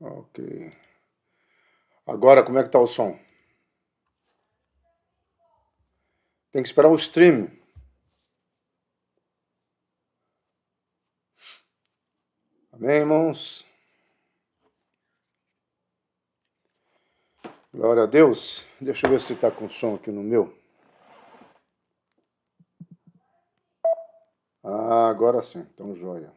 Ok. Agora, como é que tá o som? Tem que esperar o stream. Amém, irmãos? Glória a Deus. Deixa eu ver se está com som aqui no meu. Ah, agora sim. Então, joia.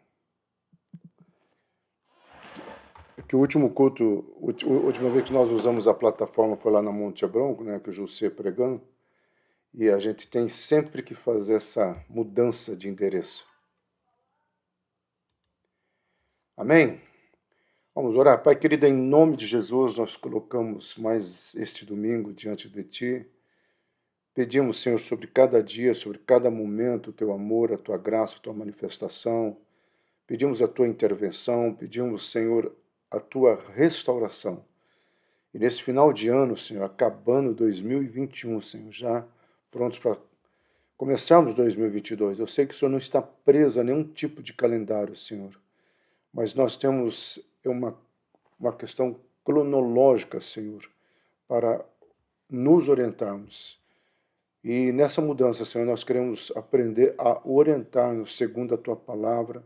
É que o último culto, a última vez que nós usamos a plataforma foi lá na Monte Hebron, né, que o José pregando, e a gente tem sempre que fazer essa mudança de endereço. Amém? Vamos orar. Pai querido, em nome de Jesus, nós colocamos mais este domingo diante de Ti. Pedimos, Senhor, sobre cada dia, sobre cada momento, o Teu amor, a Tua graça, a Tua manifestação. Pedimos a Tua intervenção, pedimos, Senhor, a Tua restauração. E nesse final de ano, Senhor, acabando 2021, Senhor, já prontos para começarmos 2022. Eu sei que o Senhor não está preso a nenhum tipo de calendário, Senhor, mas nós temos uma questão cronológica, Senhor, para nos orientarmos. E nessa mudança, Senhor, nós queremos aprender a orientar-nos segundo a Tua palavra,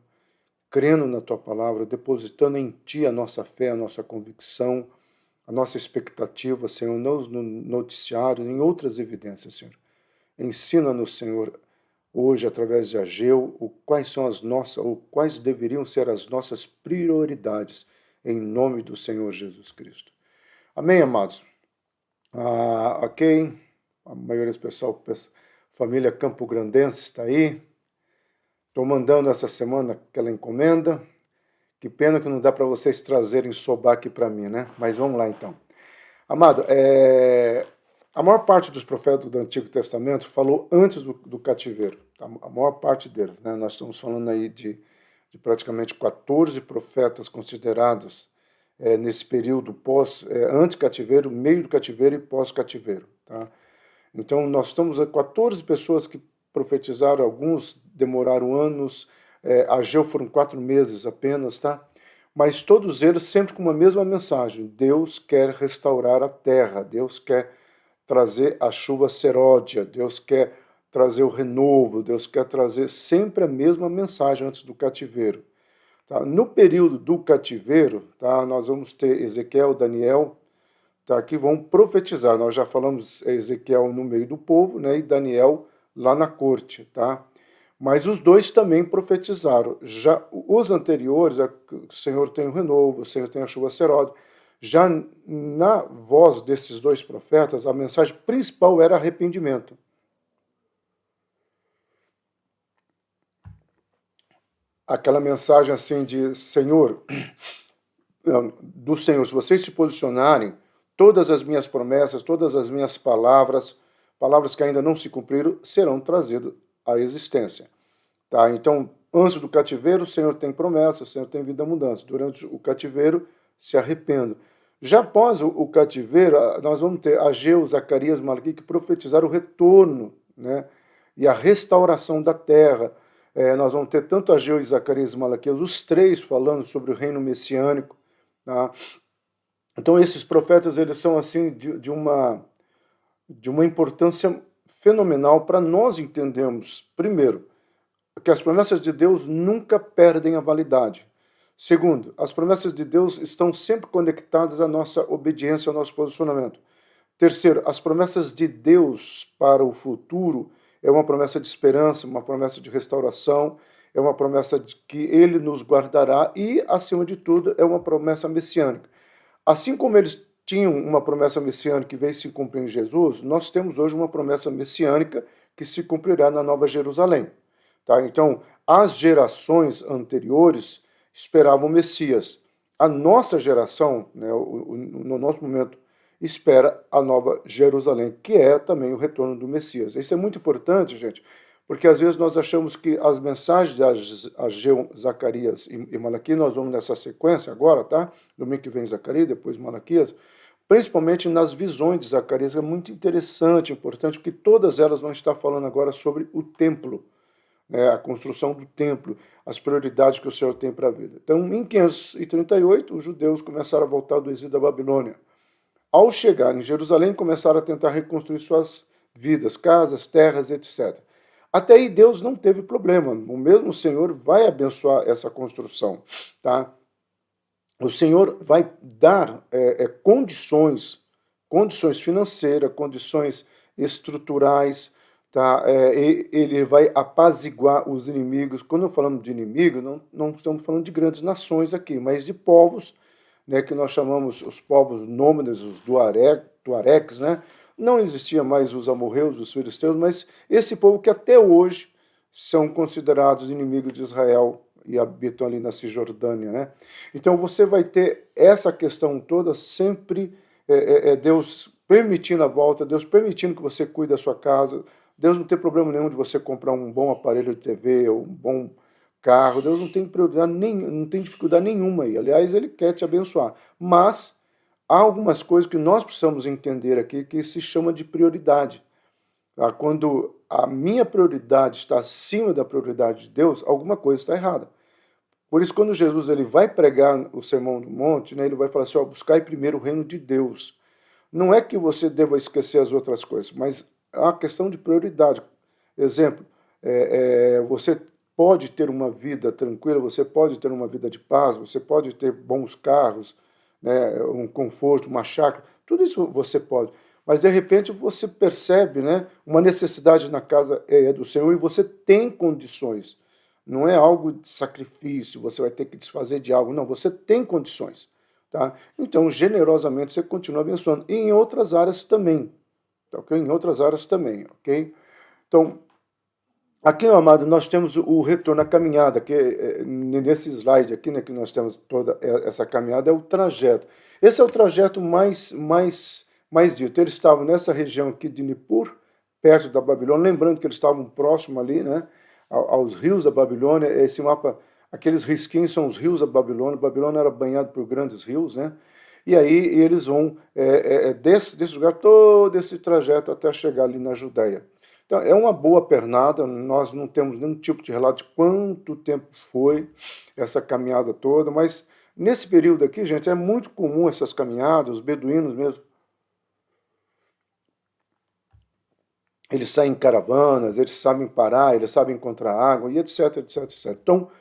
crendo na Tua palavra, depositando em Ti a nossa fé, a nossa convicção, a nossa expectativa, Senhor, não no noticiário, em outras evidências, Senhor. Ensina-nos, Senhor, hoje, através de Ageu, quais são as nossas, ou quais deveriam ser as nossas prioridades, em nome do Senhor Jesus Cristo. Amém, amados? Ok, a maioria do pessoal, família Campo Grandense está aí. Estou mandando essa semana aquela encomenda. Que pena que não dá para vocês trazerem sobá aqui para mim, né? Mas vamos lá então. Amado, a maior parte dos profetas do Antigo Testamento falou antes do cativeiro. Tá? A maior parte deles, né? Nós estamos falando aí de praticamente 14 profetas considerados nesse período antes-cativeiro, meio do cativeiro e pós-cativeiro. Tá? Então, nós estamos a 14 pessoas que profetizaram, alguns demoraram anos, Ageu foram 4 meses apenas, tá? Mas todos eles sempre com uma mesma mensagem: Deus quer restaurar a terra, Deus quer trazer a chuva seródia, Deus quer trazer o renovo, Deus quer trazer sempre a mesma mensagem antes do cativeiro. Tá? No período do cativeiro, tá? Nós vamos ter Ezequiel, Daniel, tá? Que vão profetizar. Nós já falamos Ezequiel no meio do povo, né? E Daniel lá na corte, tá? Mas os dois também profetizaram. Já os anteriores, o Senhor tem o renovo, o Senhor tem a chuva seródia. Já na voz desses dois profetas, a mensagem principal era arrependimento. Aquela mensagem assim de Senhor, do Senhor, se vocês se posicionarem, todas as minhas promessas, todas as minhas palavras, palavras que ainda não se cumpriram, serão trazidas à existência. Tá? Então, antes do cativeiro, o Senhor tem promessa, o Senhor tem vida abundância. Durante o cativeiro, se arrependo. Já após o cativeiro, nós vamos ter Ageu, Zacarias, Malaquias, que profetizaram o retorno, né? E a restauração da terra. Nós vamos ter tanto Ageu, Zacarias e Malaquias, os três falando sobre o reino messiânico. Tá? Então, esses profetas, eles são assim de uma importância fenomenal para nós entendermos, primeiro, que as promessas de Deus nunca perdem a validade. Segundo, as promessas de Deus estão sempre conectadas à nossa obediência, ao nosso posicionamento. Terceiro, as promessas de Deus para o futuro é uma promessa de esperança, uma promessa de restauração, é uma promessa de que Ele nos guardará e, acima de tudo, é uma promessa messiânica. Assim como eles tinham uma promessa messiânica que veio se cumprir em Jesus, nós temos hoje uma promessa messiânica que se cumprirá na Nova Jerusalém. Tá? Então, as gerações anteriores esperavam o Messias. A nossa geração, né, no nosso momento, espera a Nova Jerusalém, que é também o retorno do Messias. Isso é muito importante, gente, porque às vezes nós achamos que as mensagens de Ageu, Zacarias e Malaquias, nós vamos nessa sequência agora, tá? Domingo que vem Zacarias, depois Malaquias, principalmente nas visões de Zacarias, é muito interessante, importante, porque todas elas vão estar falando agora sobre o templo. né, a construção do templo, as prioridades que o Senhor tem para a vida. Então, em 538, os judeus começaram a voltar do exílio da Babilônia. Ao chegar em Jerusalém, começaram a tentar reconstruir suas vidas, casas, terras, etc. Até aí Deus não teve problema. O mesmo Senhor vai abençoar essa construção, tá? O Senhor vai dar condições financeiras, condições estruturais, tá? Ele vai apaziguar os inimigos. Quando falamos de inimigo, não estamos falando de grandes nações aqui, mas de povos, né, que nós chamamos os povos nômades, os tuaregs, né? Não existia mais os amorreus, os filisteus, mas esse povo que até hoje são considerados inimigos de Israel e habitam ali na Cisjordânia, né? Então você vai ter essa questão toda sempre, Deus permitindo a volta, Deus permitindo que você cuide da sua casa, Deus não tem problema nenhum de você comprar um bom aparelho de TV ou um bom carro, Deus não tem prioridade nenhuma, não tem dificuldade nenhuma aí. Aliás, Ele quer te abençoar. Mas há algumas coisas que nós precisamos entender aqui que se chama de prioridade. Tá? Quando a minha prioridade está acima da prioridade de Deus, alguma coisa está errada. Por isso, quando Jesus ele vai pregar o Sermão do Monte, né, ele vai falar assim, ó, buscai primeiro o reino de Deus. Não é que você deva esquecer as outras coisas, mas é uma questão de prioridade. Exemplo, você pode ter uma vida tranquila, você pode ter uma vida de paz, você pode ter bons carros, né, um conforto, uma chácara, tudo isso você pode. Mas, de repente, você percebe, né, uma necessidade na casa do Senhor e você tem condições. Não é algo de sacrifício, você vai ter que desfazer de algo. Não, você tem condições. Tá? Então, generosamente, você continua abençoando. E em outras áreas também. Tá, okay? Em outras áreas também. Ok? Então, aqui, meu amado, nós temos o retorno à caminhada, que nesse slide aqui, né, que nós temos toda essa caminhada, é o trajeto. Esse é o trajeto mais dito. Eles estavam nessa região aqui de Nippur, perto da Babilônia, lembrando que eles estavam próximo ali, né, aos rios da Babilônia. Esse mapa, aqueles risquinhos são os rios da Babilônia. A Babilônia era banhada por grandes rios, né? E aí eles vão desse lugar, todo esse trajeto até chegar ali na Judéia. Então, é uma boa pernada, nós não temos nenhum tipo de relato de quanto tempo foi essa caminhada toda, mas nesse período aqui, gente, é muito comum essas caminhadas, os beduínos mesmo, eles saem em caravanas, eles sabem parar, eles sabem encontrar água, e etc, etc, etc. Então,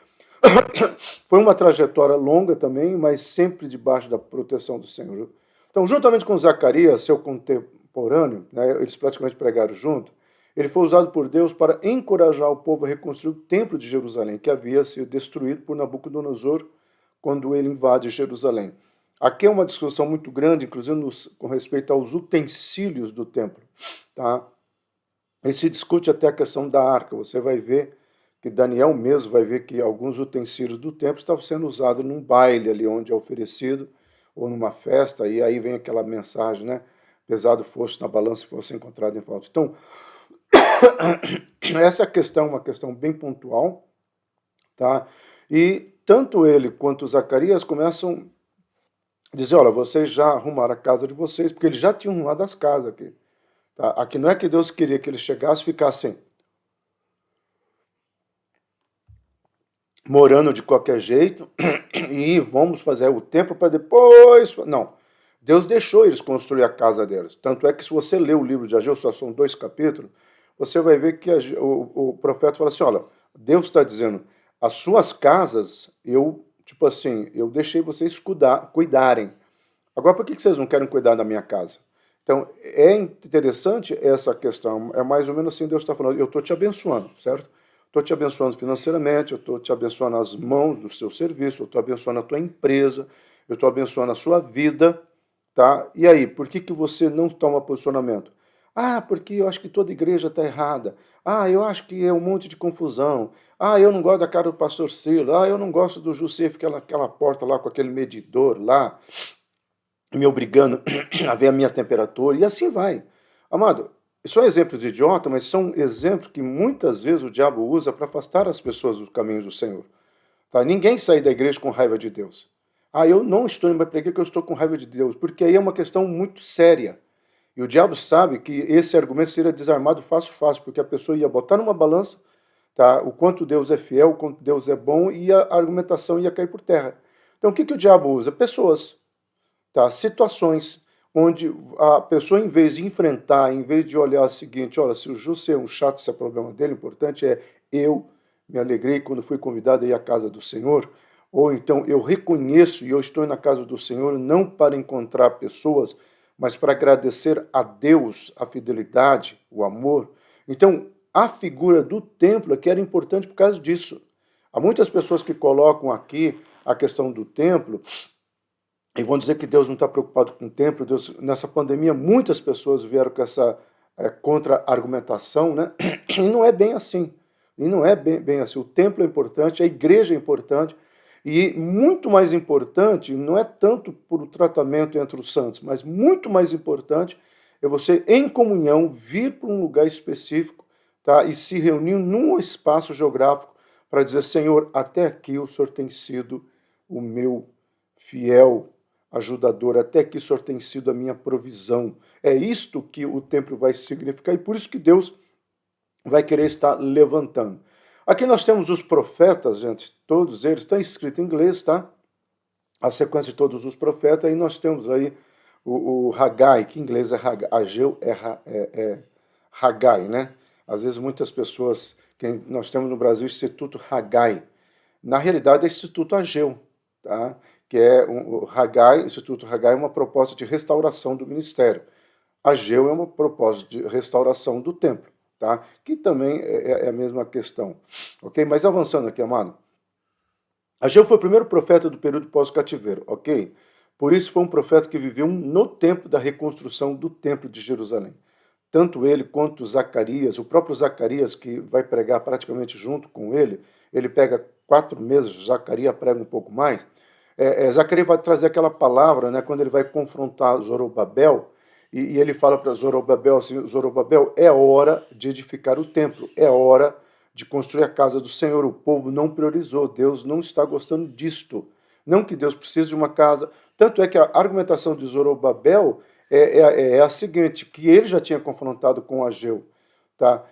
foi uma trajetória longa também, mas sempre debaixo da proteção do Senhor. Então, juntamente com Zacarias, seu contemporâneo, né, eles praticamente pregaram junto, ele foi usado por Deus para encorajar o povo a reconstruir o templo de Jerusalém, que havia sido destruído por Nabucodonosor quando ele invade Jerusalém. Aqui é uma discussão muito grande, inclusive com respeito aos utensílios do templo. Tá? E se discute até a questão da arca. Você vai ver que Daniel mesmo vai ver que alguns utensílios do templo estavam sendo usados num baile ali onde é oferecido, ou numa festa, e aí vem aquela mensagem, né? Pesado fosse na balança e fosse encontrado em falta. Então, essa questão é uma questão bem pontual, tá? E tanto ele quanto Zacarias começam a dizer, olha, vocês já arrumaram a casa de vocês, porque eles já tinham arrumado as casas aqui. Tá? Aqui não é que Deus queria que eles chegassem e ficassem morando de qualquer jeito e vamos fazer o templo para depois... Não, Deus deixou eles construir a casa deles. Tanto é que se você ler o livro de Ageu, só são 2 capítulos, você vai ver que o profeta fala assim, olha, Deus está dizendo, as suas casas, eu deixei vocês cuidarem. Agora, por que vocês não querem cuidar da minha casa? Então, é interessante essa questão, é mais ou menos assim, Deus está falando, eu estou te abençoando, certo? Estou te abençoando financeiramente, eu estou te abençoando as mãos do seu serviço, eu estou abençoando a tua empresa, eu estou abençoando a sua vida, tá? E aí, por que você não toma posicionamento? Ah, porque eu acho que toda igreja está errada. Ah, eu acho que é um monte de confusão. Ah, eu não gosto da cara do pastor Silo. Ah, eu não gosto do José, aquela porta lá com aquele medidor lá, me obrigando a ver a minha temperatura, e assim vai. Amado, são exemplos idiotas, mas são exemplos que muitas vezes o diabo usa para afastar as pessoas dos caminhos do Senhor. Tá? Ninguém sai da igreja com raiva de Deus. Ah, eu não estou indo para a igreja porque eu estou com raiva de Deus, porque aí é uma questão muito séria. E o diabo sabe que esse argumento seria desarmado fácil, porque a pessoa ia botar numa balança, tá? O quanto Deus é fiel, o quanto Deus é bom, e a argumentação ia cair por terra. Então o que o diabo usa? Pessoas, tá? Situações onde a pessoa, em vez de enfrentar, em vez de olhar o seguinte, olha, se o José é um chato, esse é o problema dele, o importante é eu me alegrei quando fui convidado a ir à casa do Senhor, ou então eu reconheço e eu estou na casa do Senhor não para encontrar pessoas, mas para agradecer a Deus a fidelidade, o amor. Então, a figura do templo aqui era importante por causa disso. Há muitas pessoas que colocam aqui a questão do templo e vão dizer que Deus não está preocupado com o templo. Deus, nessa pandemia, muitas pessoas vieram com essa contra-argumentação, né? E não é bem assim. E não é bem assim. O templo é importante, a igreja é importante, e muito mais importante, não é tanto por o tratamento entre os santos, mas muito mais importante é você, em comunhão, vir para um lugar específico, tá? E se reunir num espaço geográfico para dizer, Senhor, até aqui o Senhor tem sido o meu fiel ajudador, até aqui o Senhor tem sido a minha provisão. É isto que o templo vai significar, e por isso que Deus vai querer estar levantando. Aqui nós temos os profetas, gente, todos eles, está escrito em inglês, tá? A sequência de todos os profetas, aí nós temos aí o Haggai, que em inglês é Haggai, Ageu é Haggai, né? Às vezes muitas pessoas, nós temos no Brasil o Instituto Haggai, na realidade é o Instituto Ageu, tá? Que é o Haggai, o Instituto Haggai é uma proposta de restauração do ministério. Ageu é uma proposta de restauração do templo, tá? Que também é a mesma questão, ok? Mas avançando aqui, amado, Ageu foi o primeiro profeta do período pós-cativeiro, ok? Por isso foi um profeta que viveu no tempo da reconstrução do templo de Jerusalém. Tanto ele quanto Zacarias, o próprio Zacarias, que vai pregar praticamente junto com ele pega 4 meses, Zacarias prega um pouco mais. Zacarias vai trazer aquela palavra, né, quando ele vai confrontar Zorobabel, e ele fala para Zorobabel assim, Zorobabel, é hora de edificar o templo, é hora de construir a casa do Senhor. O povo não priorizou, Deus não está gostando disto. Não que Deus precise de uma casa. Tanto é que a argumentação de Zorobabel é a seguinte, que ele já tinha confrontado com Ageu. Tá?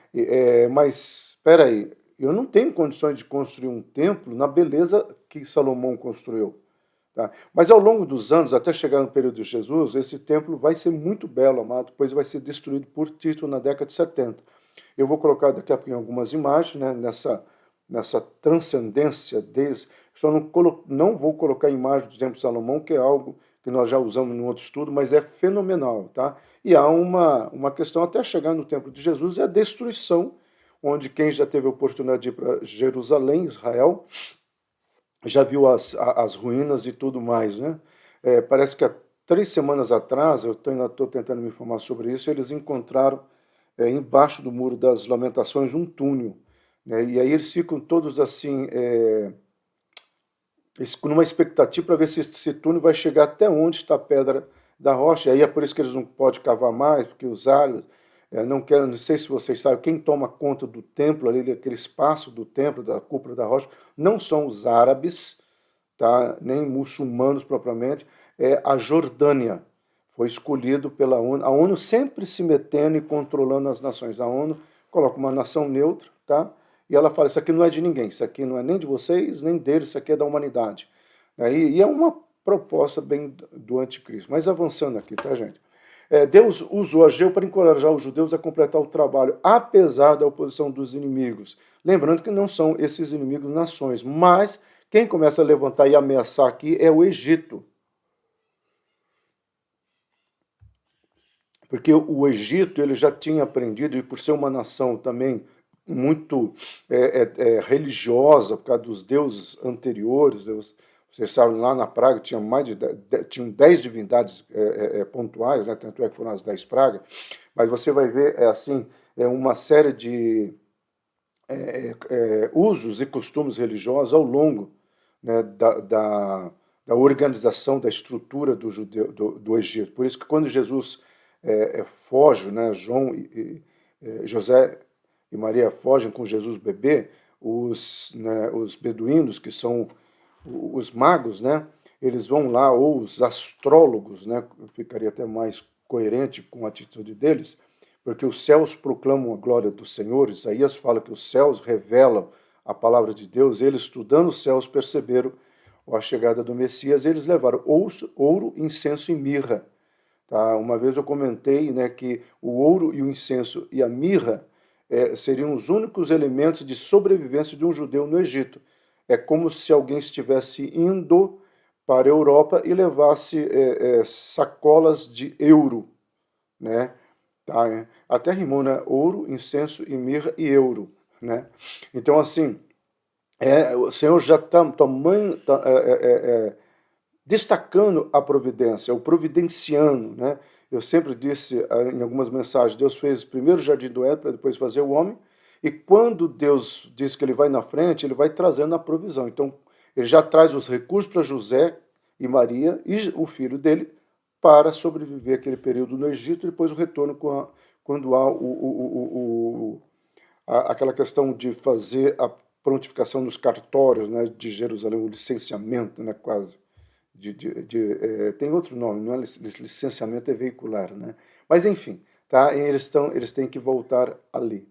Mas, espera aí, eu não tenho condições de construir um templo na beleza que Salomão construiu. Tá? Mas ao longo dos anos, até chegar no período de Jesus, esse templo vai ser muito belo, amado, depois vai ser destruído por Tito na década de 70. Eu vou colocar daqui a pouco algumas imagens, né, nessa transcendência deles. Só não vou colocar imagem do templo de Salomão, que é algo que nós já usamos em outro estudo, mas é fenomenal. Tá? E há uma questão até chegar no templo de Jesus, é a destruição, onde quem já teve a oportunidade de ir para Jerusalém, Israel, já viu as ruínas e tudo mais. Né? Parece que há 3 semanas atrás, eu ainda estou tentando me informar sobre isso, eles encontraram embaixo do Muro das Lamentações um túnel. Né? E aí eles ficam todos assim, numa expectativa para ver se esse túnel vai chegar até onde está a pedra da rocha. E aí é por isso que eles não podem cavar mais, porque os árabes não querem, não sei se vocês sabem, quem toma conta do templo, ali, aquele espaço do templo, da cúpula da rocha, não são os árabes, tá? Nem muçulmanos propriamente, é a Jordânia. Foi escolhido pela ONU. A ONU sempre se metendo e controlando as nações. A ONU coloca uma nação neutra, tá? E ela fala, isso aqui não é de ninguém, isso aqui não é nem de vocês, nem deles, isso aqui é da humanidade. E é uma proposta bem do anticristo. Mas avançando aqui, tá, gente? Deus usou Ageu para encorajar os judeus a completar o trabalho, apesar da oposição dos inimigos. Lembrando que não são esses inimigos nações, mas quem começa a levantar e ameaçar aqui é o Egito. Porque o Egito ele já tinha aprendido, e por ser uma nação também muito religiosa, por causa dos deuses anteriores, vocês sabem, lá na praga tinha tinham 10 divindades pontuais, né? Tanto é que foram as 10 pragas, mas você vai ver uma série de usos e costumes religiosos ao longo, né, da organização, da estrutura do Egito. Por isso que quando Jesus foge, né, João José e Maria fogem com Jesus bebê, os beduínos, que são os magos, né, eles vão lá, ou os astrólogos, né, ficaria até mais coerente com a atitude deles, porque os céus proclamam a glória do Senhor. Isaías fala que os céus revelam a palavra de Deus. Eles, estudando os céus, perceberam a chegada do Messias. Eles levaram ouro, incenso e mirra. Tá? Uma vez eu comentei, né, que o ouro e o incenso e a mirra seriam os únicos elementos de sobrevivência de um judeu no Egito. É como se alguém estivesse indo para a Europa e levasse sacolas de euro, né? Tá? Até rimou, né? Ouro, incenso e mirra e euro, né? Então, assim, o Senhor já está destacando a providência, o providenciando, né? Eu sempre disse em algumas mensagens, Deus fez primeiro o jardim do Éden para depois fazer o homem, e quando Deus diz que ele vai na frente, ele vai trazendo a provisão. Então, ele já traz os recursos para José e Maria e o filho dele para sobreviver aquele período no Egito e depois o retorno quando há aquela questão de fazer a prontificação nos cartórios, né, de Jerusalém, o licenciamento, né, quase. Tem outro nome, não é licenciamento, é veicular, né? Mas enfim, tá? Eles têm que voltar ali.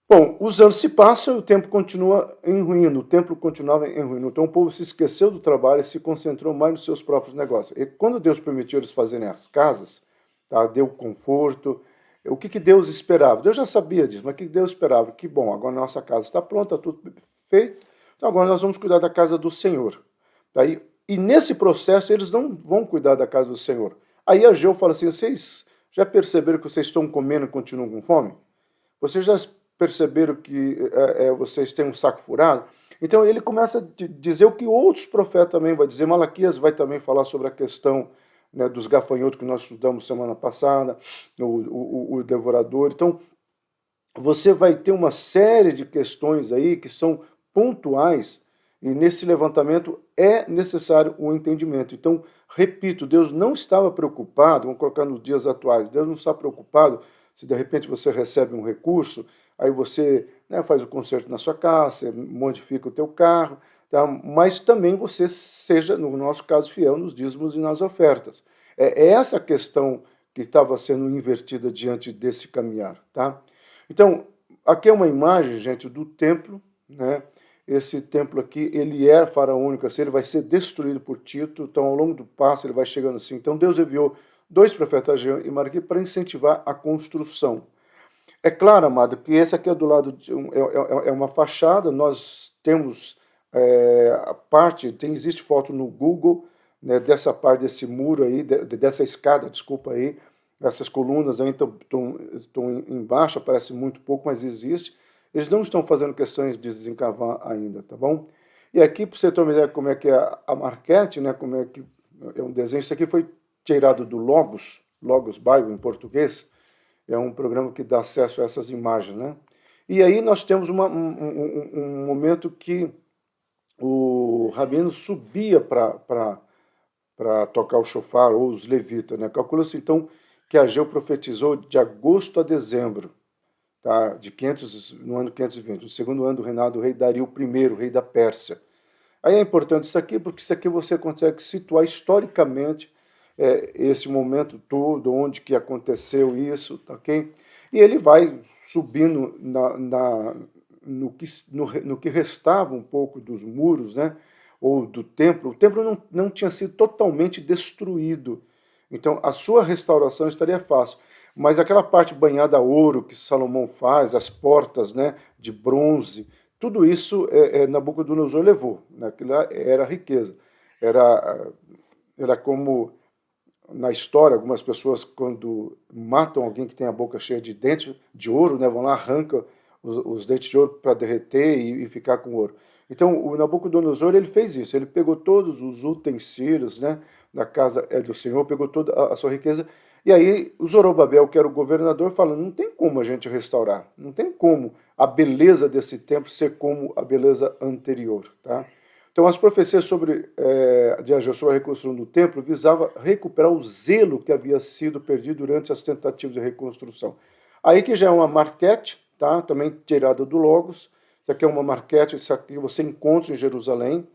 Bom, os anos se passam e o tempo continua em ruína, o templo continuava em ruína. Então o povo se esqueceu do trabalho e se concentrou mais nos seus próprios negócios. E quando Deus permitiu eles fazerem as casas, tá? Deu conforto. O que Deus esperava? Deus já sabia disso, mas o que Deus esperava? Que bom, agora a nossa casa está pronta, tudo feito, então agora nós vamos cuidar da casa do Senhor. Daí, e nesse processo eles não vão cuidar da casa do Senhor. Aí Ageu fala assim, vocês já perceberam que vocês estão comendo e continuam com fome? Vocês já perceberam que vocês têm um saco furado? Então ele começa a dizer o que outros profetas também vão dizer. Malaquias vai também falar sobre a questão, né, dos gafanhotos que nós estudamos semana passada, o devorador. Então você vai ter uma série de questões aí que são pontuais e nesse levantamento é necessário um entendimento. Então, repito, Deus não estava preocupado, vamos colocar nos dias atuais, Deus não está preocupado se de repente você recebe um recurso, aí você, né, faz o conserto na sua casa, você modifica o teu carro, tá? Mas também você seja, no nosso caso, fiel nos dízimos e nas ofertas. É essa questão que estava sendo invertida diante desse caminhar. Tá? Então, aqui é uma imagem, gente, do templo, né? Esse templo aqui, ele é faraônico, assim, ele vai ser destruído por Tito, então ao longo do passo ele vai chegando assim. Então Deus enviou 2 profetas, Ageu e Malaquias, para incentivar a construção. É claro, amado, que esse aqui é do lado de uma fachada, nós temos a parte, existe foto no Google, né, dessa parte desse muro aí, dessa escada, desculpa aí, essas colunas aí estão embaixo, parece muito pouco, mas existe. Eles não estão fazendo questões de desencavar ainda, tá bom? E aqui, para você ter uma ideia como é que é a marquete, né, como é que é um desenho, isso aqui foi tirado do Logos Bible em português, é um programa que dá acesso a essas imagens, né? E aí nós temos um momento que o rabino subia para tocar o shofar, ou os levitas, né? Calcula-se então que Ageu profetizou de agosto a dezembro, tá? No ano 520, no segundo ano do reinado do rei Dario I, rei da Pérsia. Aí é importante isso aqui, porque isso aqui você consegue situar historicamente esse momento todo, onde que aconteceu isso, tá, ok? E ele vai subindo no que restava um pouco dos muros, né, ou do templo. O templo não tinha sido totalmente destruído, então a sua restauração estaria fácil. Mas aquela parte banhada a ouro que Salomão faz, as portas, né, de bronze, tudo isso Nabucodonosor levou. Né? Aquilo era riqueza. Era como na história, algumas pessoas, quando matam alguém que tem a boca cheia de dentes de ouro, né, vão lá, arrancam os dentes de ouro para derreter e ficar com ouro. Então, o Nabucodonosor, ele fez isso. Ele pegou todos os utensílios, né, da casa do Senhor, pegou toda a sua riqueza. E aí, o Zorobabel, que era o governador, fala, não tem como a gente restaurar. Não tem como a beleza desse templo ser como a beleza anterior. Tá? Então, as profecias de Ageu sobre a reconstrução do templo visava recuperar o zelo que havia sido perdido durante as tentativas de reconstrução. Aí que já é uma marquete, tá? Também tirada do Logos. Isso aqui é uma marquete, isso aqui você encontra em Jerusalém.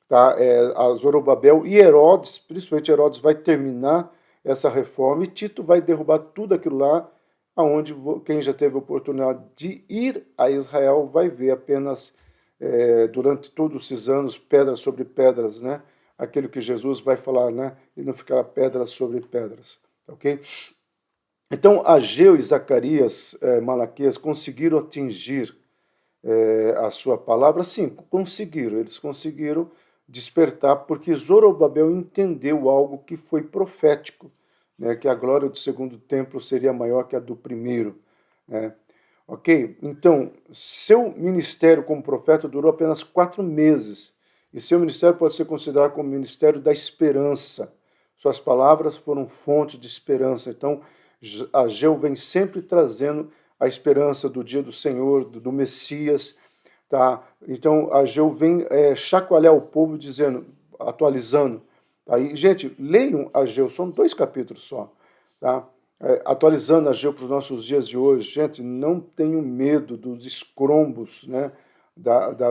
Tá? A Zorobabel e Herodes, principalmente Herodes, vai terminar essa reforma e Tito vai derrubar tudo aquilo lá aonde quem já teve a oportunidade de ir a Israel vai ver apenas, durante todos esses anos, pedras sobre pedras, né? Aquilo que Jesus vai falar, né? E não ficará pedras sobre pedras, ok? Então, Ageu e Zacarias, Malaquias, conseguiram atingir a sua palavra? Sim, conseguiram. Eles conseguiram despertar, porque Zorobabel entendeu algo que foi profético, né, que a glória do segundo templo seria maior que a do primeiro. Né? Ok? Então, seu ministério como profeta durou apenas 4 meses. E seu ministério pode ser considerado como ministério da esperança. Suas palavras foram fonte de esperança. Então, Ageu vem sempre trazendo a esperança do dia do Senhor, do Messias. Tá? Então, Ageu vem chacoalhar o povo, dizendo, atualizando. Aí, gente, leiam Ageu, são 2 capítulos só. Tá? Atualizando Ageu para os nossos dias de hoje, gente, não tenham medo dos escrombos, né,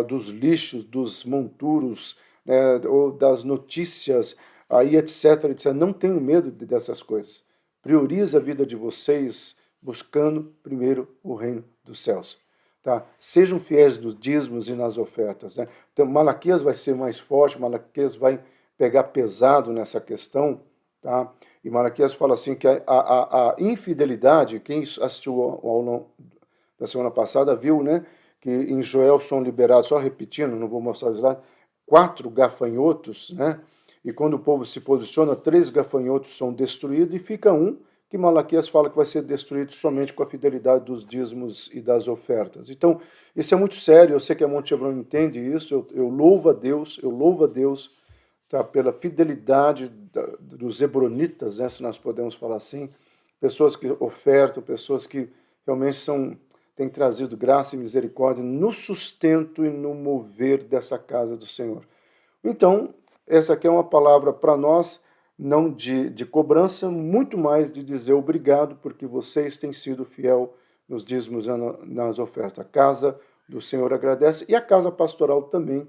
dos lixos, dos monturos, né, ou das notícias, aí, etc, etc. Não tenham medo dessas coisas. Priorize a vida de vocês buscando primeiro o reino dos céus. Tá? Sejam fiéis nos dízimos e nas ofertas. Né? Então, Malaquias vai ser mais forte, Malaquias vai pegar pesado nessa questão, tá? E Malaquias fala assim que a infidelidade, quem assistiu ao longo da semana passada viu, né, que em Joel são liberados, só repetindo, não vou mostrar o slide, 4 gafanhotos, né? E quando o povo se posiciona, 3 gafanhotos são destruídos e fica um que Malaquias fala que vai ser destruído somente com a fidelidade dos dízimos e das ofertas. Então, isso é muito sério, eu sei que a Monte Hebron entende isso, eu louvo a Deus, tá, pela fidelidade dos hebronitas, né, se nós podemos falar assim, pessoas que ofertam, pessoas que realmente têm trazido graça e misericórdia no sustento e no mover dessa casa do Senhor. Então, essa aqui é uma palavra para nós, não de cobrança, muito mais de dizer obrigado, porque vocês têm sido fiel nos dízimos e nas ofertas. A casa do Senhor agradece e a casa pastoral também,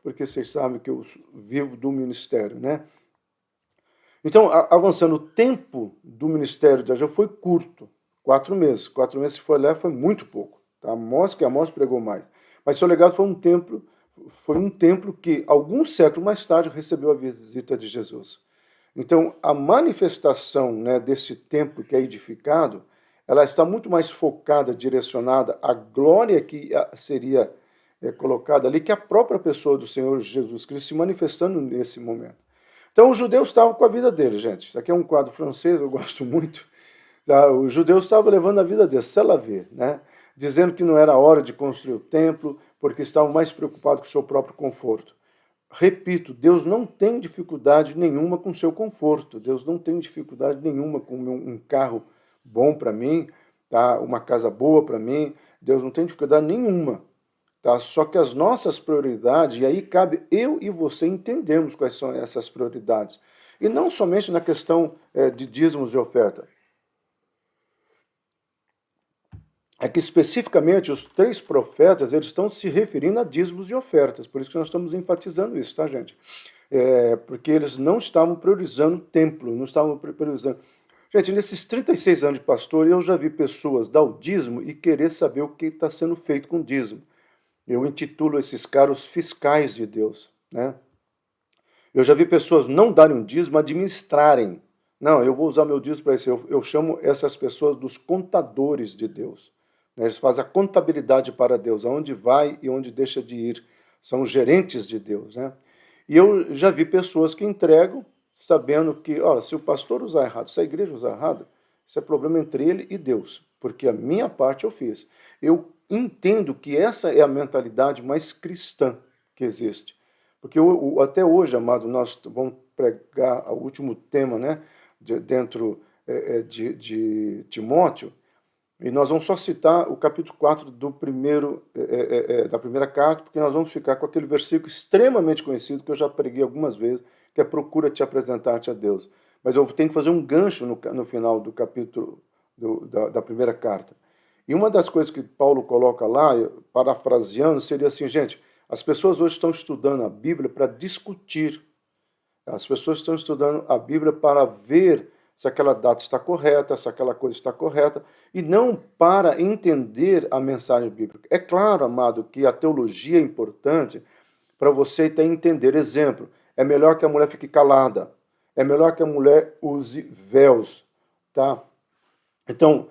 porque vocês sabem que eu vivo do ministério, né? Então, avançando, o tempo do ministério de Ageu foi curto, 4 meses. 4 meses, se for olhar, foi muito pouco. Tá? Amós pregou mais. Mas seu legado foi um templo que, alguns séculos mais tarde, recebeu a visita de Jesus. Então, a manifestação, né, desse templo que é edificado, ela está muito mais focada, direcionada à glória que seria colocada ali, que a própria pessoa do Senhor Jesus Cristo se manifestando nesse momento. Então, os judeus estavam com a vida deles, gente. Isso aqui é um quadro francês, eu gosto muito. Tá? Os judeus estavam levando a vida deles, c'est la vie, né? Dizendo que não era hora de construir o templo, porque estavam mais preocupados com o seu próprio conforto. Repito, Deus não tem dificuldade nenhuma com o seu conforto. Deus não tem dificuldade nenhuma com um carro bom para mim, tá? Uma casa boa para mim. Deus não tem dificuldade nenhuma. Tá? Só que as nossas prioridades, e aí cabe eu e você entendermos quais são essas prioridades. E não somente na questão de dízimos e oferta. É que especificamente os 3 profetas, eles estão se referindo a dízimos e ofertas, por isso que nós estamos enfatizando isso, tá, gente? Porque eles não estavam priorizando o templo, não estavam priorizando. Gente, nesses 36 anos de pastor, eu já vi pessoas dar o dízimo e querer saber o que está sendo feito com o dízimo. Eu intitulo esses caras os fiscais de Deus, né? Eu já vi pessoas não darem um dízimo, administrarem. Não, eu vou usar meu dízimo para isso. Eu chamo essas pessoas dos contadores de Deus. Eles fazem a contabilidade para Deus, aonde vai e onde deixa de ir. São gerentes de Deus, né? E eu já vi pessoas que entregam sabendo que, olha, se o pastor usar errado, se a igreja usar errado, isso é problema entre ele e Deus, porque a minha parte eu fiz. Eu entendo que essa é a mentalidade mais cristã que existe. Porque até hoje, amado, nós vamos pregar o último tema, né, dentro de Timóteo, e nós vamos só citar o capítulo 4 da primeira carta, porque nós vamos ficar com aquele versículo extremamente conhecido, que eu já preguei algumas vezes, que é procura te apresentar-te a Deus. Mas eu tenho que fazer um gancho no final do capítulo da primeira carta. E uma das coisas que Paulo coloca lá, parafraseando, seria assim, gente, as pessoas hoje estão estudando a Bíblia para discutir. As pessoas estão estudando a Bíblia para ver se aquela data está correta, se aquela coisa está correta, e não para entender a mensagem bíblica. É claro, amado, que a teologia é importante para você até entender. Exemplo, é melhor que a mulher fique calada, é melhor que a mulher use véus, tá? Então,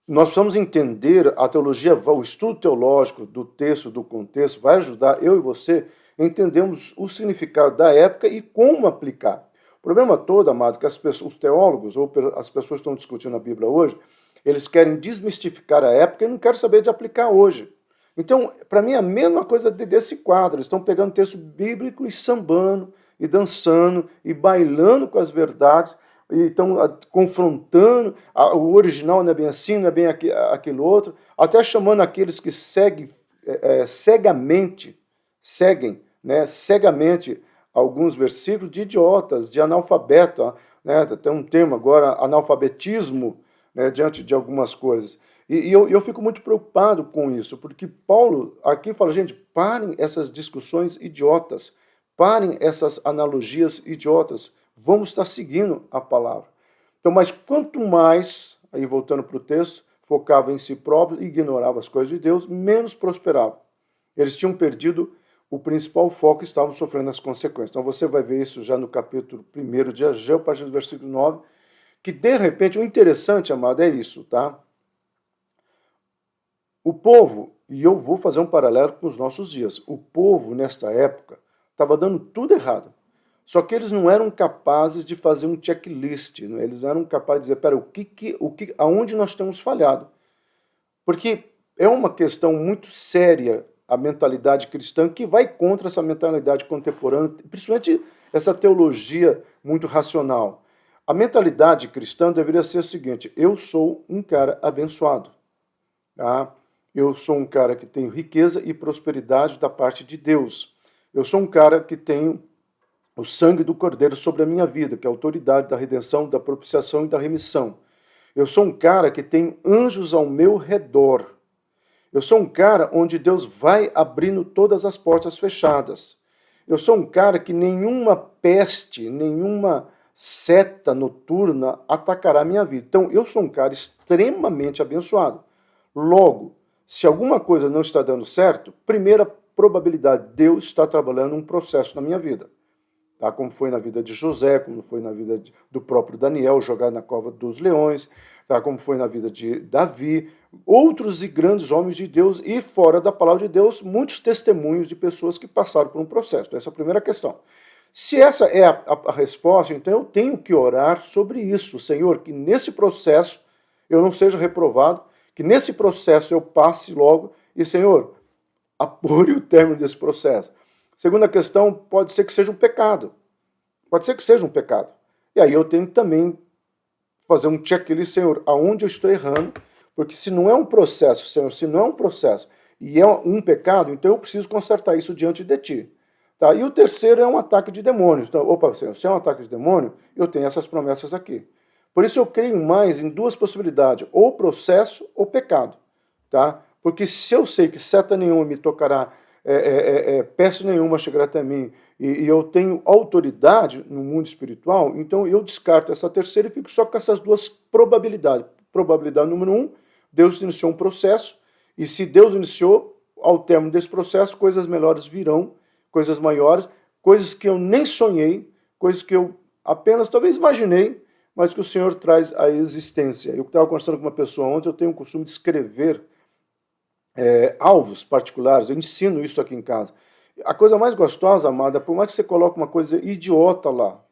nós precisamos entender a teologia, o estudo teológico do texto, do contexto, vai ajudar eu e você a entendermos o significado da época e como aplicar. O problema todo, amado, que os teólogos ou as pessoas que estão discutindo a Bíblia hoje, eles querem desmistificar a época e não querem saber de aplicar hoje. Então, para mim, é a mesma coisa desse quadro. Eles estão pegando texto bíblico e sambando, e dançando, e bailando com as verdades, e estão confrontando, o original não é bem assim, não é bem aquilo outro, até chamando aqueles que seguem cegamente alguns versículos de idiotas, de analfabeto, né? Tem um termo agora, analfabetismo, né, diante de algumas coisas. E eu fico muito preocupado com isso, porque Paulo aqui fala, gente, parem essas discussões idiotas, parem essas analogias idiotas, vamos estar seguindo a palavra. Então, mas quanto mais, aí voltando para o texto, focava em si próprio e ignorava as coisas de Deus, menos prosperava. Eles tinham perdido o principal foco e estavam sofrendo as consequências. Então você vai ver isso já no capítulo 1 de Ageu, a partir do versículo 9, que de repente, o interessante, amado, é isso, tá? O povo, e eu vou fazer um paralelo com os nossos dias, o povo, nesta época, estava dando tudo errado. Só que eles não eram capazes de fazer um checklist, né? Eles eram capazes de dizer, pera, aonde nós temos falhado? Porque é uma questão muito séria a mentalidade cristã que vai contra essa mentalidade contemporânea, principalmente essa teologia muito racional. A mentalidade cristã deveria ser o seguinte, eu sou um cara abençoado, tá? Eu sou um cara que tenho riqueza e prosperidade da parte de Deus. Eu sou um cara que tenho o sangue do Cordeiro sobre a minha vida, que é a autoridade da redenção, da propiciação e da remissão. Eu sou um cara que tem anjos ao meu redor. Eu sou um cara onde Deus vai abrindo todas as portas fechadas. Eu sou um cara que nenhuma peste, nenhuma seta noturna atacará a minha vida. Então, eu sou um cara extremamente abençoado. Logo, se alguma coisa não está dando certo, primeira probabilidade, Deus está trabalhando um processo na minha vida. Tá? Como foi na vida de José, como foi na vida do próprio Daniel, jogado na cova dos leões, tá? Como foi na vida de Davi, outros e grandes homens de Deus, e fora da palavra de Deus, muitos testemunhos de pessoas que passaram por um processo. Essa é a primeira questão. Se essa é a resposta, então eu tenho que orar sobre isso, Senhor, que nesse processo eu não seja reprovado, que nesse processo eu passe logo, e Senhor, apure o término desse processo. Segunda questão, pode ser que seja um pecado. Pode ser que seja um pecado. E aí eu tenho que também fazer um checklist, Senhor, aonde eu estou errando, porque se não é um processo, Senhor, se não é um processo e é um pecado, então eu preciso consertar isso diante de Ti. Tá? E o terceiro é um ataque de demônios. Então, opa, Senhor, se é um ataque de demônio, eu tenho essas promessas aqui. Por isso eu creio mais em duas possibilidades, ou processo ou pecado. Tá? Porque se eu sei que seta nenhuma me tocará, peste nenhuma chegará até mim, e eu tenho autoridade no mundo espiritual, então eu descarto essa terceira e fico só com essas duas probabilidades. Probabilidade número 1, Deus iniciou um processo, e se Deus iniciou, ao término desse processo, coisas melhores virão, coisas maiores, coisas que eu nem sonhei, coisas que eu apenas talvez imaginei, mas que o Senhor traz à existência. Eu estava conversando com uma pessoa ontem, eu tenho o costume de escrever alvos particulares, eu ensino isso aqui em casa. A coisa mais gostosa, amada, por mais que você coloque uma coisa idiota lá,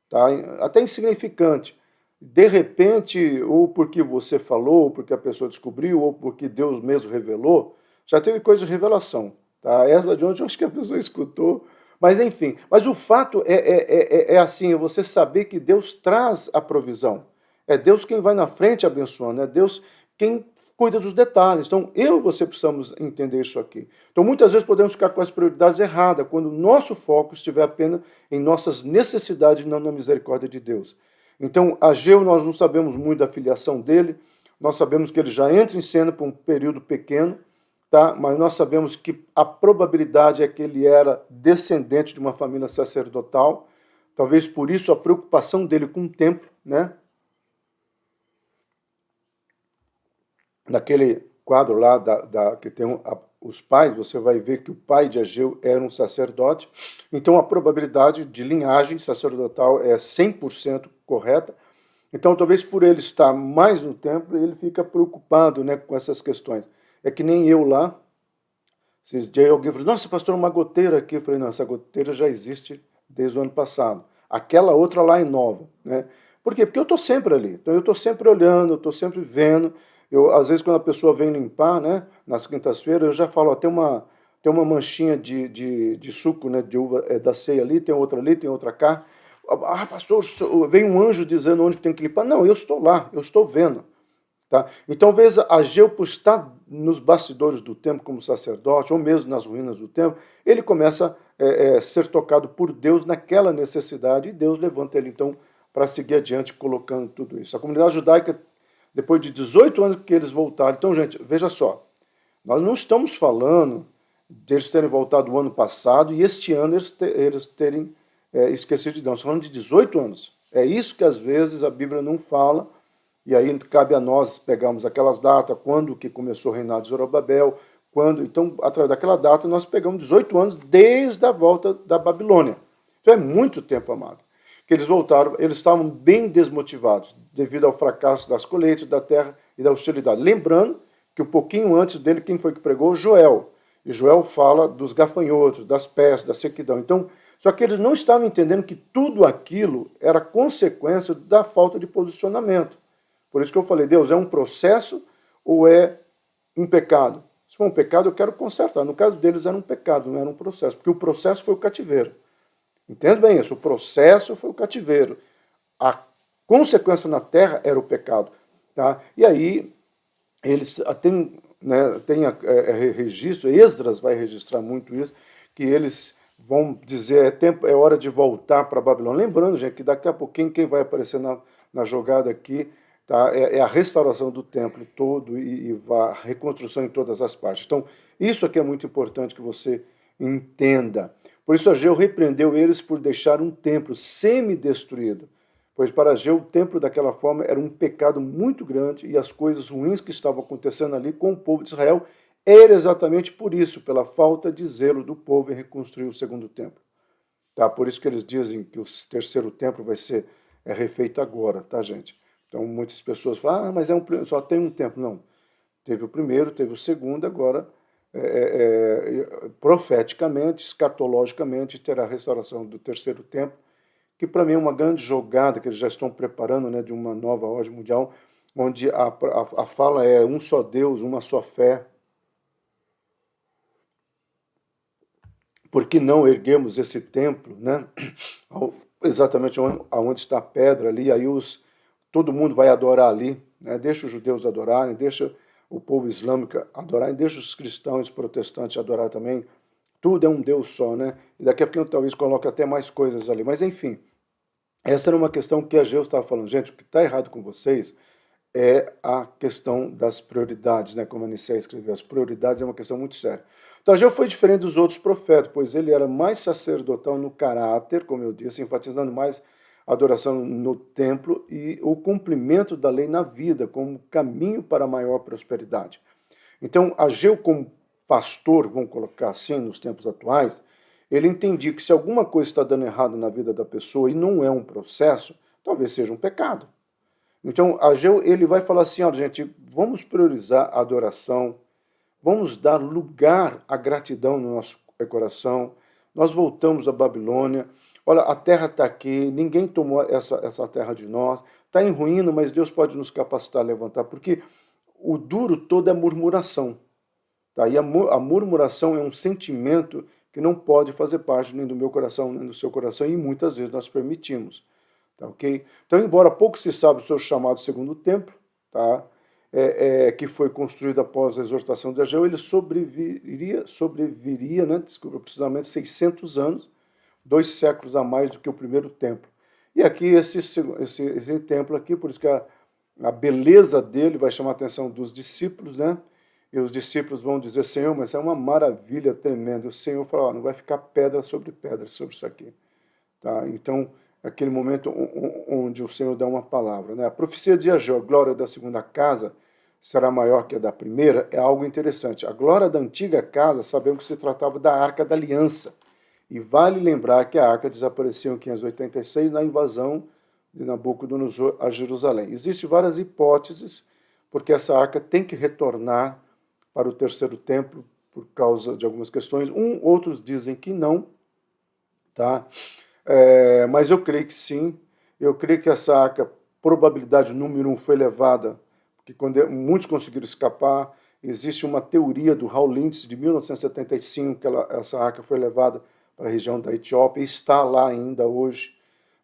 tá? Até insignificante, de repente, ou porque você falou, ou porque a pessoa descobriu, ou porque Deus mesmo revelou, já teve coisa de revelação. Tá? Essa de ontem eu acho que a pessoa escutou, mas enfim. Mas o fato é assim, é você saber que Deus traz a provisão. É Deus quem vai na frente abençoando, é Deus quem cuida dos detalhes. Então, eu e você precisamos entender isso aqui. Então, muitas vezes podemos ficar com as prioridades erradas, quando o nosso foco estiver apenas em nossas necessidades e não na misericórdia de Deus. Então, Ageu, nós não sabemos muito da filiação dele, nós sabemos que ele já entra em cena por um período pequeno, tá? Mas nós sabemos que a probabilidade é que ele era descendente de uma família sacerdotal, Talvez por isso a preocupação dele com o templo, né? Naquele quadro lá que tem os pais, você vai ver que o pai de Ageu era um sacerdote, então a probabilidade de linhagem sacerdotal é 100% correta. Então, talvez por ele estar mais no templo, ele fica preocupado, né, com essas questões. É que nem eu lá, esses dias alguém falou, nossa, pastor, uma goteira aqui. Eu falei, não, essa goteira já existe desde o ano passado. Aquela outra lá é nova, né? Por quê? Porque eu estou sempre ali. Então, eu estou sempre olhando, eu estou sempre vendo. Às vezes, quando a pessoa vem limpar, né, nas quintas-feiras, eu já falo, ó, tem uma manchinha de suco, né, de uva da ceia ali, tem outra cá. Ah, pastor, vem um anjo dizendo onde tem que limpar. Não, eu estou lá, eu estou vendo. Tá? Então, talvez Ageu, por estar nos bastidores do templo como sacerdote, ou mesmo nas ruínas do templo, ele começa a ser tocado por Deus naquela necessidade, e Deus levanta ele, então, para seguir adiante colocando tudo isso. A comunidade judaica, depois de 18 anos que eles voltaram, então, gente, veja só, nós não estamos falando deles terem voltado o ano passado e este ano eles terem esquecido de Deus, estamos falando de 18 anos. É isso que às vezes a Bíblia não fala, e aí cabe a nós pegarmos aquelas datas, quando que começou o reinado de Zorobabel, então, através daquela data, nós pegamos 18 anos desde a volta da Babilônia. Então é muito tempo, amado. Que eles voltaram, eles estavam bem desmotivados, devido ao fracasso das colheitas, da terra e da hostilidade. Lembrando que um pouquinho antes dele, quem foi que pregou? Joel. E Joel fala dos gafanhotos, das pestes, da sequidão. Então, só que eles não estavam entendendo que tudo aquilo era consequência da falta de posicionamento. Por isso que eu falei, Deus, é um processo ou é um pecado? Se for um pecado, eu quero consertar. No caso deles era um pecado, não era um processo, porque o processo foi o cativeiro. Entende bem isso? O processo foi o cativeiro. A consequência na terra era o pecado. Tá? E aí, eles têm, né, registro, Esdras vai registrar muito isso, que eles vão dizer, é hora de voltar para a Babilônia. Lembrando, gente, que daqui a pouquinho quem vai aparecer na jogada aqui tá, é a restauração do templo todo e a reconstrução em todas as partes. Então, isso aqui é muito importante que você entenda. Por isso, Ageu repreendeu eles por deixar um templo semi-destruído, pois para Ageu o templo daquela forma era um pecado muito grande e as coisas ruins que estavam acontecendo ali com o povo de Israel era exatamente por isso, pela falta de zelo do povo em reconstruir o segundo templo. Tá? Por isso que eles dizem que o terceiro templo vai ser refeito agora, tá, gente? Então muitas pessoas falam, mas só tem um templo. Não, teve o primeiro, teve o segundo, agora profeticamente, escatologicamente, terá a restauração do terceiro templo, que para mim é uma grande jogada que eles já estão preparando, né, de uma nova ordem mundial, onde a fala é um só Deus, uma só fé. Por que não erguemos esse templo, né, exatamente onde está a pedra ali, aí todo mundo vai adorar ali, né, deixa os judeus adorarem, deixa o povo islâmico adorarem, deixa os cristãos protestantes adorarem também. Tudo é um Deus só, né? E daqui a pouco talvez coloque até mais coisas ali. Mas enfim, essa era uma questão que Ageu estava falando. Gente, o que está errado com vocês é a questão das prioridades, né? Como a Nicéia escreveu, as prioridades é uma questão muito séria. Então Ageu foi diferente dos outros profetas, pois ele era mais sacerdotal no caráter, como eu disse, enfatizando mais a adoração no templo e o cumprimento da lei na vida, como caminho para a maior prosperidade. Então, Ageu, como pastor, vamos colocar assim, nos tempos atuais, ele entendia que se alguma coisa está dando errado na vida da pessoa e não é um processo, talvez seja um pecado. Então, Ageu, ele vai falar assim, ó, gente, vamos priorizar a adoração, vamos dar lugar à gratidão no nosso coração. Nós voltamos da Babilônia, olha, a terra está aqui, ninguém tomou essa terra de nós, está em ruína, mas Deus pode nos capacitar a levantar, porque o duro todo é murmuração. Tá? E a murmuração é um sentimento que não pode fazer parte nem do meu coração, nem do seu coração, e muitas vezes nós permitimos. Tá, okay? Então, embora pouco se sabe do seu chamado segundo templo, tá? Que foi construído após a exortação de Ageu, ele sobreviria, né, aproximadamente 600 anos, 2 séculos a mais do que o primeiro templo. E aqui, esse templo aqui, por isso que a beleza dele vai chamar a atenção dos discípulos, né? E os discípulos vão dizer, Senhor, mas é uma maravilha tremenda. O Senhor fala, não vai ficar pedra sobre isso aqui. Tá? Então, aquele momento onde o Senhor dá uma palavra, né? A profecia de Ageu, a glória da segunda casa será maior que a da primeira, é algo interessante. A glória da antiga casa, sabemos que se tratava da Arca da Aliança. E vale lembrar que a arca desapareceu em 586 na invasão de Nabucodonosor a Jerusalém. Existem várias hipóteses, porque essa arca tem que retornar para o terceiro templo por causa de algumas questões. Outros dizem que não, tá? Mas eu creio que sim. Eu creio que essa arca, probabilidade número 1, foi levada, porque quando muitos conseguiram escapar. Existe uma teoria do Raul Lintz, de 1975, que essa arca foi levada para a região da Etiópia, e está lá ainda hoje,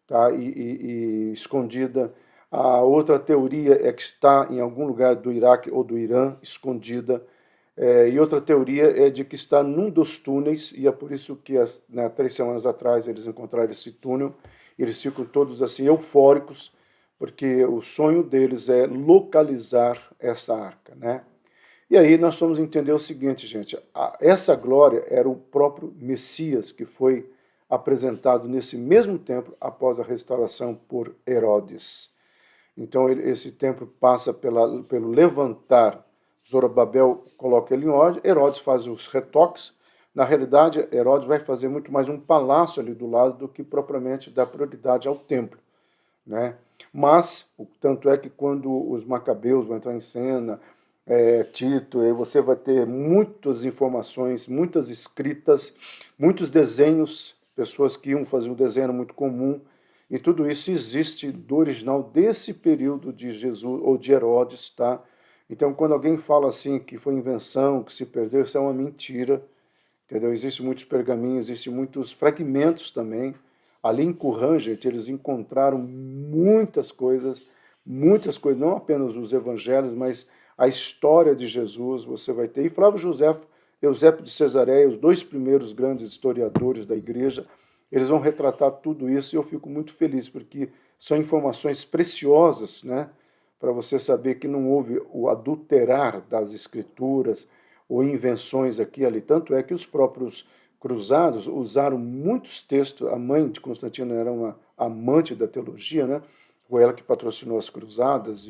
tá? E escondida. A outra teoria é que está em algum lugar do Iraque ou do Irã, escondida. E outra teoria é de que está num dos túneis, e é por isso que 3 semanas atrás eles encontraram esse túnel. Eles ficam todos assim eufóricos, porque o sonho deles é localizar essa arca, né? E aí nós vamos entender o seguinte, gente, essa glória era o próprio Messias que foi apresentado nesse mesmo templo após a restauração por Herodes. Então esse templo passa pelo levantar, Zorobabel coloca ele em ordem, Herodes faz os retoques. Na realidade, Herodes vai fazer muito mais um palácio ali do lado do que propriamente dar prioridade ao templo, né? Mas, tanto é que quando os macabeus vão entrar em cena, Tito, aí você vai ter muitas informações, muitas escritas, muitos desenhos, pessoas que iam fazer um desenho muito comum, e tudo isso existe do original desse período de Jesus ou de Herodes, tá? Então, quando alguém fala assim que foi invenção, que se perdeu, isso é uma mentira, entendeu? Existem muitos pergaminhos, existem muitos fragmentos também. Ali em Qumran, gente, eles encontraram muitas coisas, não apenas os evangelhos, mas a história de Jesus você vai ter. E Flávio José, Eusébio de Cesareia, os dois primeiros grandes historiadores da igreja, eles vão retratar tudo isso, e eu fico muito feliz, porque são informações preciosas, né, para você saber que não houve o adulterar das escrituras ou invenções aqui e ali. Tanto é que os próprios cruzados usaram muitos textos. A mãe de Constantino era uma amante da teologia, né? Foi ela que patrocinou as cruzadas,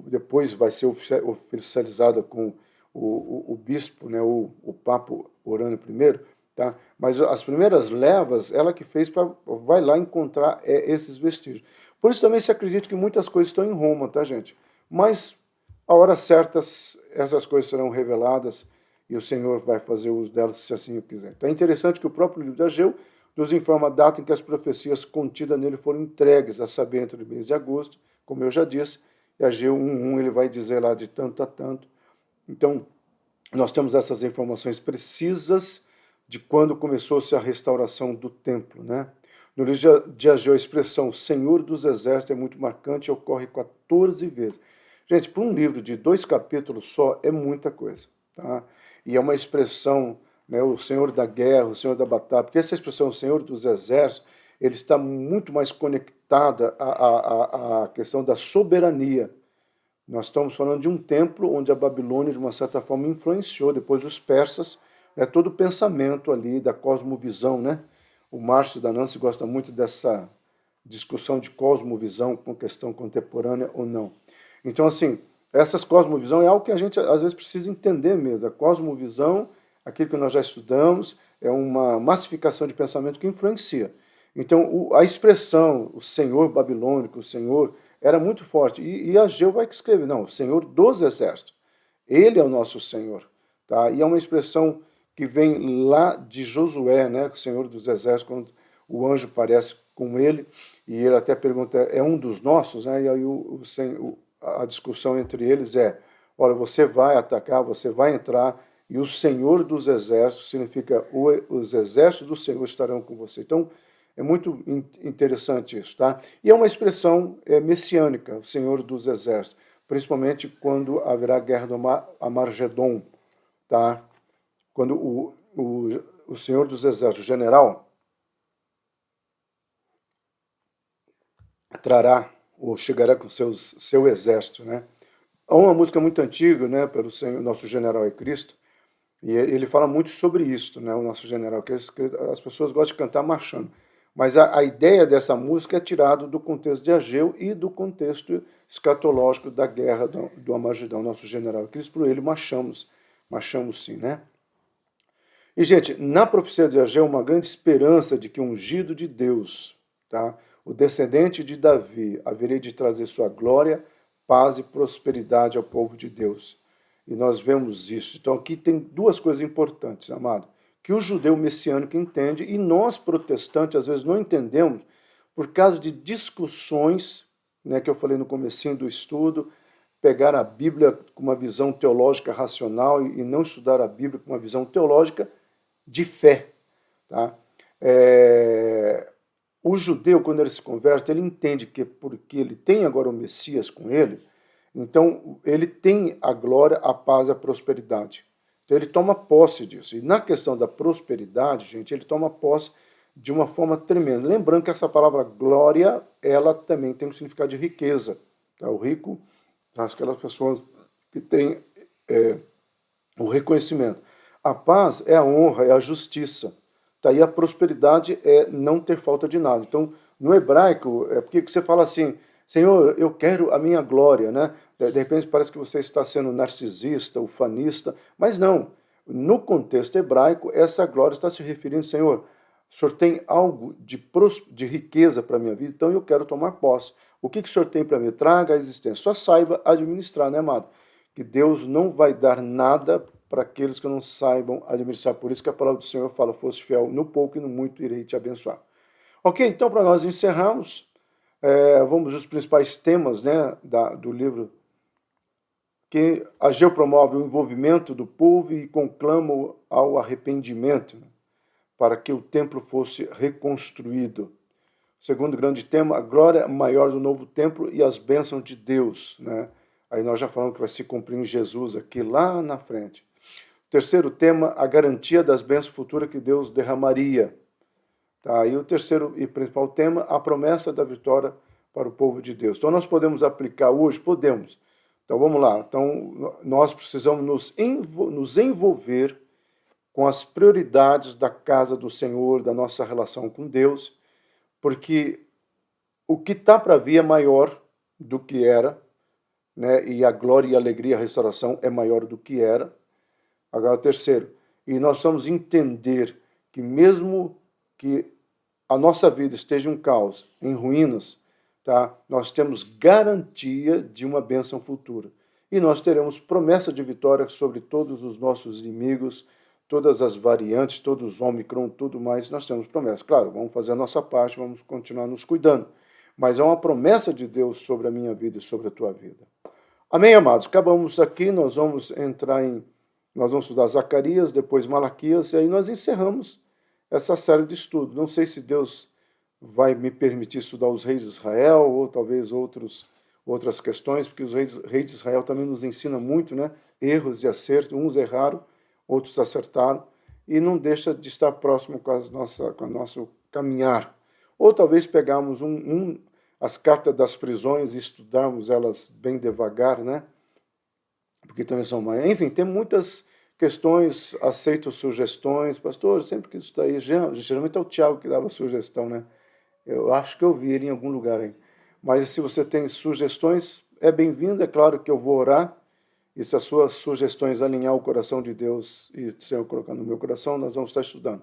depois vai ser oficializada com o bispo, né? O Papa Urânio I, tá? Mas as primeiras levas, ela que fez vai lá encontrar esses vestígios. Por isso também se acredita que muitas coisas estão em Roma, tá, gente? Mas a hora certa essas coisas serão reveladas e o Senhor vai fazer uso delas se assim o quiser. Então é interessante que o próprio livro de Ageu nos informa a data em que as profecias contidas nele foram entregues, a saber, entre o mês de agosto, como eu já disse, e Ageu 1:1 ele vai dizer lá de tanto a tanto. Então, nós temos essas informações precisas de quando começou-se a restauração do templo, né? No livro de Ageu, a expressão Senhor dos Exércitos é muito marcante e ocorre 14 vezes. Gente, para um livro de 2 capítulos só, é muita coisa, tá? E é uma expressão, né, o Senhor da guerra, o Senhor da batalha, porque essa expressão, o Senhor dos Exércitos, ele está muito mais conectada à questão da soberania. Nós estamos falando de um templo onde a Babilônia, de uma certa forma, influenciou depois os persas, né, todo o pensamento ali da cosmovisão, né? O Márcio da Nancy gosta muito dessa discussão de cosmovisão com questão contemporânea ou não. Então, assim, essas cosmovisão é algo que a gente, às vezes, precisa entender mesmo. A cosmovisão, aquilo que nós já estudamos, é uma massificação de pensamento que influencia. Então, a expressão, o Senhor babilônico, o Senhor, era muito forte. E Ageu vai escrever, não, o Senhor dos Exércitos. Ele é o nosso Senhor. Tá? E é uma expressão que vem lá de Josué, né, o Senhor dos Exércitos, quando o anjo parece com ele, e ele até pergunta, é um dos nossos? Né? E aí a discussão entre eles é, olha, você vai atacar, você vai entrar, e o Senhor dos Exércitos significa os exércitos do Senhor estarão com você. Então, é muito interessante isso, tá? E é uma expressão messiânica, o Senhor dos Exércitos, principalmente quando haverá a guerra do Amargedon, tá? Quando o Senhor dos Exércitos, o general, trará ou chegará com seu exército, né? Há uma música muito antiga, né, pelo Senhor, nosso general é Cristo, e ele fala muito sobre isso, né, o nosso general, que as pessoas gostam de cantar marchando. Mas a ideia dessa música é tirada do contexto de Ageu e do contexto escatológico da guerra do Amagedão, nosso general Cristo, por ele marchamos sim, né? E, gente, na profecia de Ageu, uma grande esperança de que o ungido de Deus, tá? O descendente de Davi, haveria de trazer sua glória, paz e prosperidade ao povo de Deus. E nós vemos isso. Então, aqui tem duas coisas importantes, amado. Que o judeu messiânico entende e nós, protestantes, às vezes não entendemos por causa de discussões, né, que eu falei no comecinho do estudo, pegar a Bíblia com uma visão teológica racional e não estudar a Bíblia com uma visão teológica de fé. Tá? O judeu, quando ele se converte, ele entende que porque ele tem agora o Messias com ele, então ele tem a glória, a paz e a prosperidade. Então ele toma posse disso. E na questão da prosperidade, gente, ele toma posse de uma forma tremenda. Lembrando que essa palavra glória, ela também tem um significado de riqueza. Tá? O rico, aquelas pessoas que têm o reconhecimento. A paz é a honra, é a justiça. Tá? E a prosperidade é não ter falta de nada. Então, no hebraico, é porque você fala assim, Senhor, eu quero a minha glória, né? De repente parece que você está sendo narcisista, ufanista, mas não. No contexto hebraico, essa glória está se referindo, Senhor, o Senhor tem algo de riqueza para a minha vida, então eu quero tomar posse. O que o Senhor tem para mim? Traga a existência. Só saiba administrar, né, amado? Que Deus não vai dar nada para aqueles que não saibam administrar. Por isso que a palavra do Senhor fala, fosse fiel no pouco e no muito, irei te abençoar. Ok, então para nós encerrarmos, vamos aos principais temas, né, do livro, que Ageu promove o envolvimento do povo e conclama ao arrependimento, né, para que o templo fosse reconstruído. Segundo grande tema, a glória maior do novo templo e as bênçãos de Deus, né? Aí nós já falamos que vai se cumprir em Jesus aqui lá na frente. Terceiro tema, a garantia das bênçãos futuras que Deus derramaria. Tá? E o terceiro e principal tema, a promessa da vitória para o povo de Deus. Então nós podemos aplicar hoje? Podemos. Então vamos lá. Então nós precisamos nos envolver com as prioridades da casa do Senhor, da nossa relação com Deus, porque o que está para vir é maior do que era, né? E a glória e a alegria, a restauração é maior do que era. Agora, o terceiro, e nós vamos entender que mesmo que a nossa vida esteja em caos, em ruínas, tá? Nós temos garantia de uma bênção futura. E nós teremos promessa de vitória sobre todos os nossos inimigos, todas as variantes, todos os Ômicron, tudo mais, nós temos promessa. Claro, vamos fazer a nossa parte, vamos continuar nos cuidando. Mas é uma promessa de Deus sobre a minha vida e sobre a tua vida. Amém, amados? Acabamos aqui, nós vamos estudar Zacarias, depois Malaquias, e aí nós encerramos essa série de estudos. Não sei se Deus vai me permitir estudar os reis de Israel, ou talvez outras questões, porque os reis de Israel também nos ensinam muito, né? Erros e acertos, uns erraram, outros acertaram, e não deixa de estar próximo com o nosso caminhar. Ou talvez pegarmos as cartas das prisões e estudarmos elas bem devagar, né? Porque também são mais. Enfim, tem muitas questões, aceito sugestões. Pastor, sempre que isso daí, geralmente é o Tiago que dava sugestão, né? Eu acho que eu vi ele em algum lugar aí. Mas se você tem sugestões, é bem-vindo, é claro que eu vou orar. E se as suas sugestões alinhar o coração de Deus e o Senhor colocar no meu coração, nós vamos estar estudando.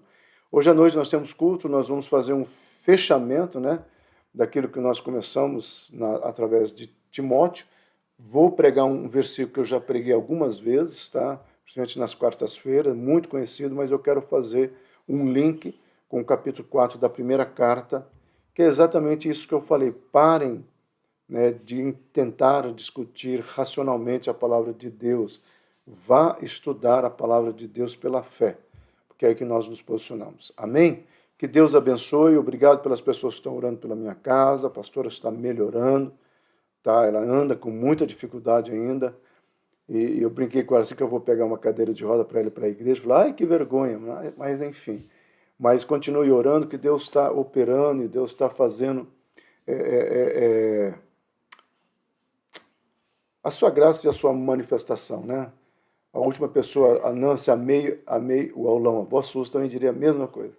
Hoje à noite nós temos culto, nós vamos fazer um fechamento, né, daquilo que nós começamos através de Timóteo. Vou pregar um versículo que eu já preguei algumas vezes, tá? Principalmente nas quartas-feiras, muito conhecido, mas eu quero fazer um link com o capítulo 4 da primeira carta, que é exatamente isso que eu falei. Parem, né, de tentar discutir racionalmente a palavra de Deus. Vá estudar a palavra de Deus pela fé, porque é aí que nós nos posicionamos. Amém? Que Deus abençoe. Obrigado pelas pessoas que estão orando pela minha casa. A pastora está melhorando, tá? Ela anda com muita dificuldade ainda. E eu brinquei com ela assim que eu vou pegar uma cadeira de roda para ela ir para a igreja. Falei, ai, que vergonha. Mas enfim. Mas continue orando, que Deus está operando e Deus está fazendo a sua graça e a sua manifestação, né? A última pessoa, a Nancy, amei o aulão. A voz também diria a mesma coisa.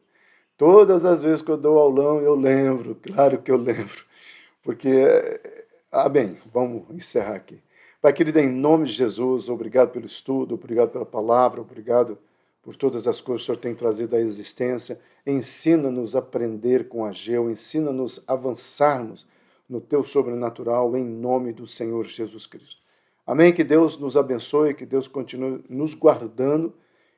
Todas as vezes que eu dou aulão, eu lembro, claro que eu lembro, porque, bem, vamos encerrar aqui. Pai querido, em nome de Jesus, obrigado pelo estudo, obrigado pela palavra, obrigado por todas as coisas que o Senhor tem trazido à existência. Ensina-nos a aprender com Ageu, ensina-nos a avançarmos no teu sobrenatural, em nome do Senhor Jesus Cristo. Amém? Que Deus nos abençoe, que Deus continue nos guardando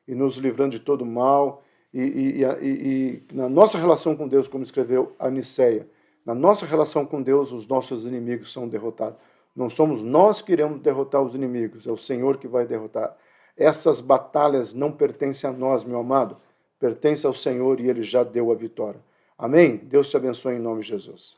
e nos livrando de todo mal. E na nossa relação com Deus, como escreveu a Niceia, na nossa relação com Deus, os nossos inimigos são derrotados. Não somos nós que iremos derrotar os inimigos, é o Senhor que vai derrotar. Essas batalhas não pertencem a nós, meu amado, pertencem ao Senhor e Ele já deu a vitória. Amém? Deus te abençoe em nome de Jesus.